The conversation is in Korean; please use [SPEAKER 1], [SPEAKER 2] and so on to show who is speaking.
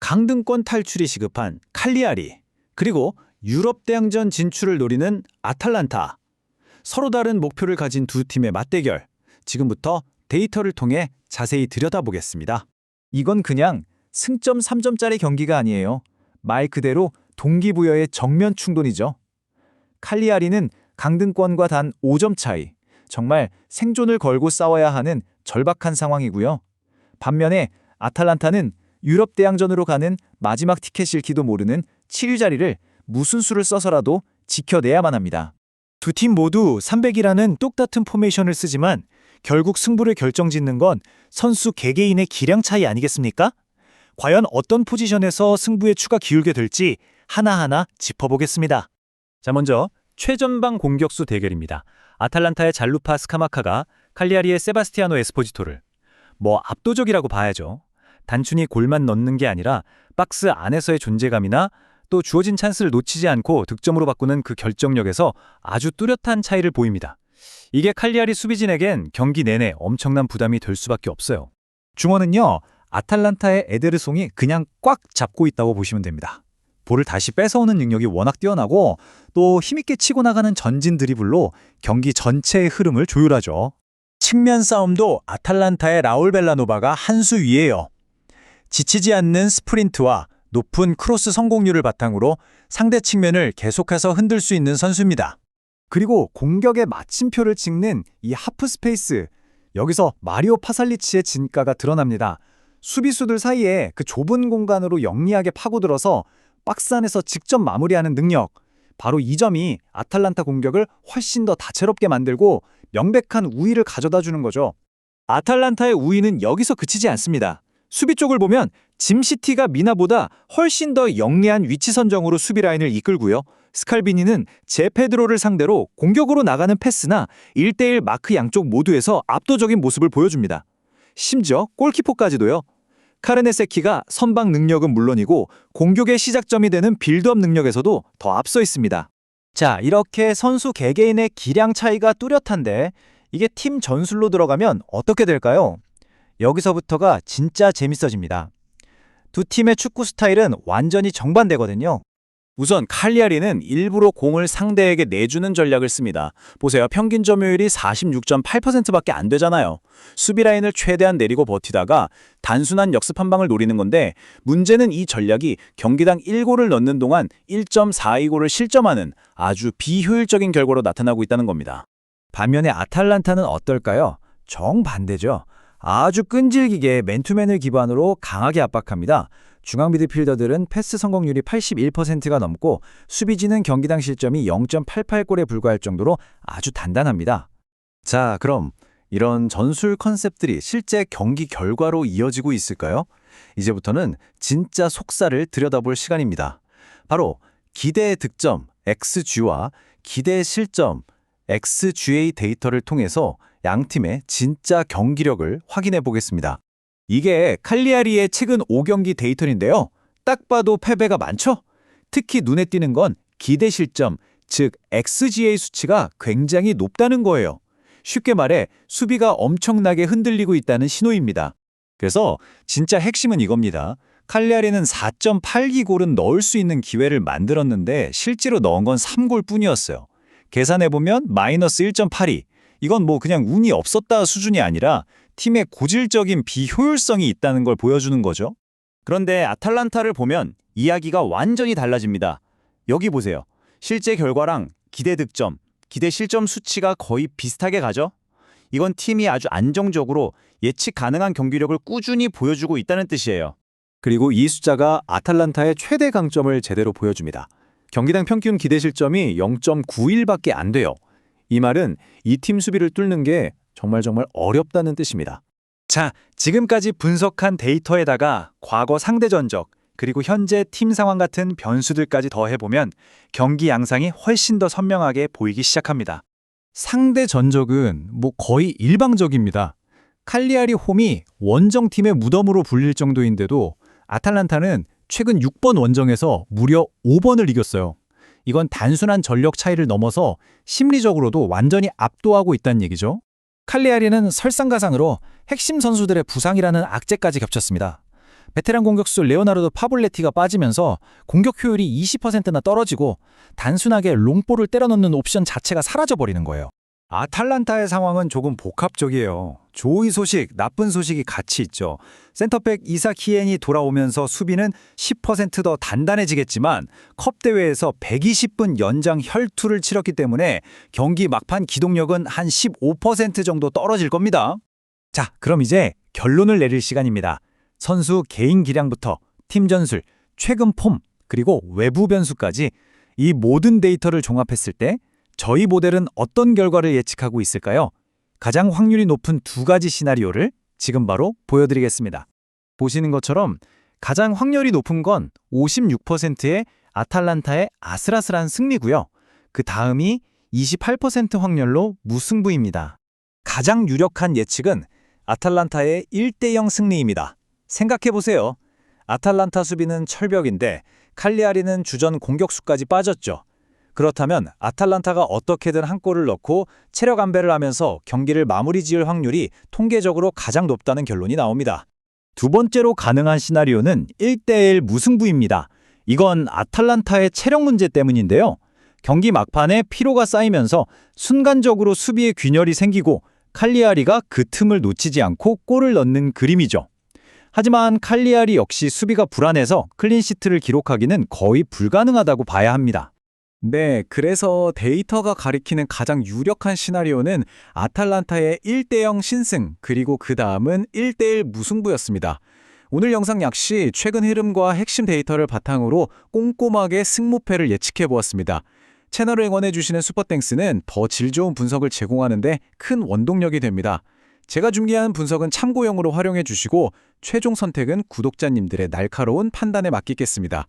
[SPEAKER 1] 강등권 탈출이 시급한 칼리아리, 그리고 유럽 대항전 진출을 노리는 아탈란타. 서로 다른 목표를 가진 두 팀의 맞대결. 지금부터 데이터를 통해 자세히 들여다보겠습니다.
[SPEAKER 2] 이건 그냥 승점 3점짜리 경기가 아니에요. 말 그대로 동기부여의 정면 충돌이죠. 칼리아리는 강등권과 단 5점 차이. 정말 생존을 걸고 싸워야 하는 절박한 상황이고요. 반면에 아탈란타는 유럽 대항전으로 가는 마지막 티켓일지도 모르는 7위 자리를 무슨 수를 써서라도 지켜내야만 합니다.
[SPEAKER 3] 두 팀 모두 300이라는 똑같은 포메이션을 쓰지만 결국 승부를 결정짓는 건 선수 개개인의 기량 차이 아니겠습니까? 과연 어떤 포지션에서 승부에 추가 기울게 될지 하나하나 짚어보겠습니다. 자, 먼저 최전방 공격수 대결입니다. 아탈란타의 잘루파 스카마카가 칼리아리의 세바스티아노 에스포지토를 압도적이라고 봐야죠. 단순히 골만 넣는 게 아니라 박스 안에서의 존재감이나 또 주어진 찬스를 놓치지 않고 득점으로 바꾸는 그 결정력에서 아주 뚜렷한 차이를 보입니다. 이게 칼리아리 수비진에겐 경기 내내 엄청난 부담이 될 수밖에 없어요.
[SPEAKER 2] 중원은요, 아탈란타의 에데르송이 그냥 꽉 잡고 있다고 보시면 됩니다. 볼을 다시 뺏어오는 능력이 워낙 뛰어나고 또 힘있게 치고 나가는 전진 드리블로 경기 전체의 흐름을 조율하죠.
[SPEAKER 3] 측면 싸움도 아탈란타의 라울 벨라노바가 한 수 위예요. 지치지 않는 스프린트와 높은 크로스 성공률을 바탕으로 상대 측면을 계속해서 흔들 수 있는 선수입니다.
[SPEAKER 2] 그리고 공격의 마침표를 찍는 이 하프 스페이스, 여기서 마리오 파살리치의 진가가 드러납니다. 수비수들 사이에 그 좁은 공간으로 영리하게 파고들어서 박스 안에서 직접 마무리하는 능력, 바로 이 점이 아탈란타 공격을 훨씬 더 다채롭게 만들고 명백한 우위를 가져다 주는 거죠. 아탈란타의 우위는 여기서 그치지 않습니다. 수비 쪽을 보면 짐시티가 미나보다 훨씬 더 영리한 위치 선정으로 수비 라인을 이끌고요. 스칼비니는 제페드로를 상대로 공격으로 나가는 패스나 1대1 마크 양쪽 모두에서 압도적인 모습을 보여줍니다. 심지어 골키퍼까지도요. 카르네세키가 선방 능력은 물론이고 공격의 시작점이 되는 빌드업 능력에서도 더 앞서 있습니다.
[SPEAKER 3] 자, 이렇게 선수 개개인의 기량 차이가 뚜렷한데 이게 팀 전술로 들어가면 어떻게 될까요? 여기서부터가 진짜 재밌어집니다. 두 팀의 축구 스타일은 완전히 정반대거든요.
[SPEAKER 1] 우선 칼리아리는 일부러 공을 상대에게 내주는 전략을 씁니다. 보세요. 평균 점유율이 46.8%밖에 안 되잖아요. 수비 라인을 최대한 내리고 버티다가 단순한 역습 한 방을 노리는 건데, 문제는 이 전략이 경기당 1골을 넣는 동안 1.42골을 실점하는 아주 비효율적인 결과로 나타나고 있다는 겁니다.
[SPEAKER 2] 반면에 아탈란타는 어떨까요? 정반대죠. 아주 끈질기게 맨투맨을 기반으로 강하게 압박합니다. 중앙 미드필더들은 패스 성공률이 81%가 넘고 수비진은 경기당 실점이 0.88골에 불과할 정도로 아주 단단합니다.
[SPEAKER 4] 자, 그럼 이런 전술 컨셉들이 실제 경기 결과로 이어지고 있을까요? 이제부터는 진짜 속살을 들여다볼 시간입니다. 바로 기대 득점 XG와 기대 실점 XGA 데이터를 통해서 양팀의 진짜 경기력을 확인해 보겠습니다.
[SPEAKER 1] 이게 칼리아리의 최근 5경기 데이터인데요. 딱 봐도 패배가 많죠? 특히 눈에 띄는 건 기대 실점, 즉 XGA 수치가 굉장히 높다는 거예요. 쉽게 말해 수비가 엄청나게 흔들리고 있다는 신호입니다.
[SPEAKER 4] 그래서 진짜 핵심은 이겁니다. 칼리아리는 4.82골은 넣을 수 있는 기회를 만들었는데 실제로 넣은 건 3골 뿐이었어요. 계산해보면 마이너스 1.82. 이건 그냥 운이 없었다 수준이 아니라 팀의 고질적인 비효율성이 있다는 걸 보여주는 거죠.
[SPEAKER 1] 그런데 아탈란타를 보면 이야기가 완전히 달라집니다. 여기 보세요. 실제 결과랑 기대 득점, 기대 실점 수치가 거의 비슷하게 가죠? 이건 팀이 아주 안정적으로 예측 가능한 경기력을 꾸준히 보여주고 있다는 뜻이에요.
[SPEAKER 4] 그리고 이 숫자가 아탈란타의 최대 강점을 제대로 보여줍니다. 경기당 평균 기대 실점이 0.91밖에 안 돼요. 이 말은 이 팀 수비를 뚫는 게 정말 어렵다는 뜻입니다.
[SPEAKER 3] 자, 지금까지 분석한 데이터에다가 과거 상대 전적, 그리고 현재 팀 상황 같은 변수들까지 더해보면 경기 양상이 훨씬 더 선명하게 보이기 시작합니다.
[SPEAKER 2] 상대 전적은 거의 일방적입니다. 칼리아리 홈이 원정팀의 무덤으로 불릴 정도인데도 아탈란타는 최근 6번 원정에서 무려 5번을 이겼어요. 이건 단순한 전력 차이를 넘어서 심리적으로도 완전히 압도하고 있다는 얘기죠. 칼리아리는 설상가상으로 핵심 선수들의 부상이라는 악재까지 겹쳤습니다.
[SPEAKER 5] 베테랑 공격수 레오나르도 파블레티가 빠지면서 공격 효율이 20%나 떨어지고 단순하게 롱볼을 때려 넣는 옵션 자체가 사라져버리는 거예요.
[SPEAKER 2] 아탈란타의 상황은 조금 복합적이에요. 좋은 소식, 나쁜 소식이 같이 있죠. 센터백 이삭 히엔이 돌아오면서 수비는 10%더 단단해지겠지만 컵 대회에서 120분 연장 혈투를 치렀기 때문에 경기 막판 기동력은 한 15% 정도 떨어질 겁니다. 자, 그럼 이제 결론을 내릴 시간입니다. 선수 개인 기량부터 팀 전술, 최근 폼, 그리고 외부 변수까지 이 모든 데이터를 종합했을 때 저희 모델은 어떤 결과를 예측하고 있을까요? 가장 확률이 높은 두 가지 시나리오를 지금 바로 보여드리겠습니다.
[SPEAKER 4] 보시는 것처럼 가장 확률이 높은 건 56%의 아탈란타의 아슬아슬한 승리고요. 그 다음이 28% 확률로 무승부입니다.
[SPEAKER 1] 가장 유력한 예측은 아탈란타의 1대0 승리입니다. 생각해보세요. 아탈란타 수비는 철벽인데 칼리아리는 주전 공격수까지 빠졌죠. 그렇다면 아탈란타가 어떻게든 한 골을 넣고 체력 안배를 하면서 경기를 마무리 지을 확률이 통계적으로 가장 높다는 결론이 나옵니다.
[SPEAKER 2] 두 번째로 가능한 시나리오는 1대1 무승부입니다. 이건 아탈란타의 체력 문제 때문인데요. 경기 막판에 피로가 쌓이면서 순간적으로 수비에 균열이 생기고 칼리아리가 그 틈을 놓치지 않고 골을 넣는 그림이죠. 하지만 칼리아리 역시 수비가 불안해서 클린시트를 기록하기는 거의 불가능하다고 봐야 합니다.
[SPEAKER 1] 네, 그래서 데이터가 가리키는 가장 유력한 시나리오는 아탈란타의 1대0 신승, 그리고 그 다음은 1대1 무승부였습니다. 오늘 영상 역시 최근 흐름과 핵심 데이터를 바탕으로 꼼꼼하게 승무패를 예측해보았습니다. 채널을 응원해주시는 슈퍼땡스는 더 질 좋은 분석을 제공하는데 큰 원동력이 됩니다. 제가 준비한 분석은 참고용으로 활용해주시고 최종 선택은 구독자님들의 날카로운 판단에 맡기겠습니다.